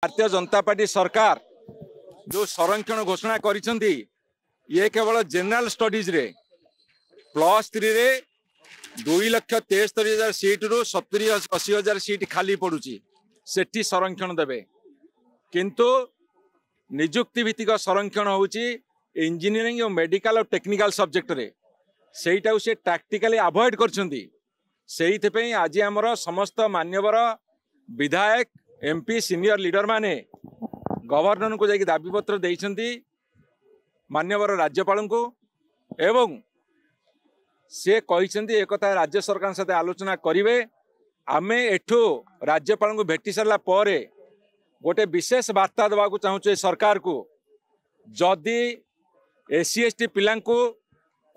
Bharatiya Janata party सरकार जो संरक्षण घोषणा करिसेंती ये केवल जनरल स्टडीज रे +3 रे 2,73,000 सीट रु 70-80,000 सीट खाली पड़ुची सेठी संरक्षण देबे किंतु निजुक्ति भित्तिक संरक्षण होउची इंजीनियरिंग और मेडिकल और टेक्निकल सब्जेक्ट रे सेटा से टैक्टिकली अवॉइड करछंती सेइथे पे आज हमर समस्त मान्यवर विधायक एमपी सीनियर लीडर माने गवर्नर को जाकि दाबी पत्र देइछंती मान्यवर राज्यपाल को एवं से कहिछंती एक कथा राज्य सरकार साथे आलोचना करिवे आमे एठो राज्यपाल को भेटी सरला परे गोटे विशेष वार्ता देवा को चाहूँ सरकार को जदि SC/ST पिला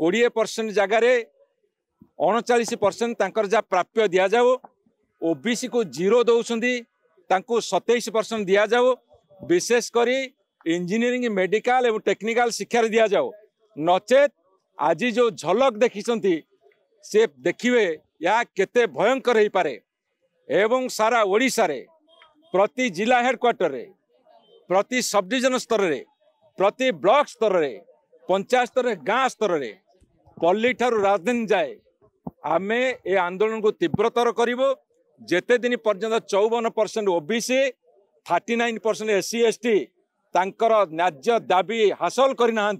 20% जगार 39% तांकर जा प्राप्य दिया जाओ OBC को 0 दौरान 27% दिया जाओ विशेषकर इंजीनियरिंग मेडिकल एवं टेक्निकल शिक्षा दिया जाओ नचेत आज जो झलक देखी से देखिए या केते भयंकर हो पारे एवं सारा ओडिशा रे प्रति जिला हेडक्वार्टर रे प्रति सब डिविजन स्तर रे प्रति ब्लॉक स्तर रे पंचायत स्तर रे गाँ स्तर रे पल्ली ठारू राजधानी जाए आमे ए आंदोलन को तीव्रतर करिवो जेते दिन पर्यंत 54% OBC 39% SC/ST तांकर न्याज्य दाबी हासिल करना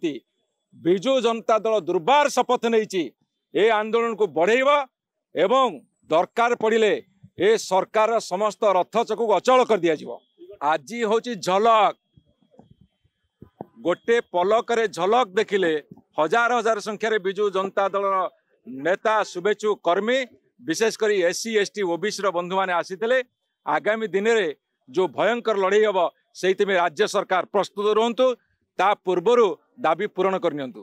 बिजु जनता दल दुर्बार शपथ नहीं ए आंदोलन को बढ़ेवा एवं दरकार पड़िले ए सरकार समस्त रथचक को अचल कर दिया जिवो। आज होची झलक गोटे पलक रे झलक देखिले हजार हजार संख्यार बिजु जनता दल नेता शुभेच्छु कर्मी विशेषकर SC/ST OBC बंधु मैंने आसीते आगामी दिन में जो भयंकर लड़ाई हम से राज्य सरकार प्रस्तुत रुहतु ता पूर्वर दाबी पूरण करनियंतु।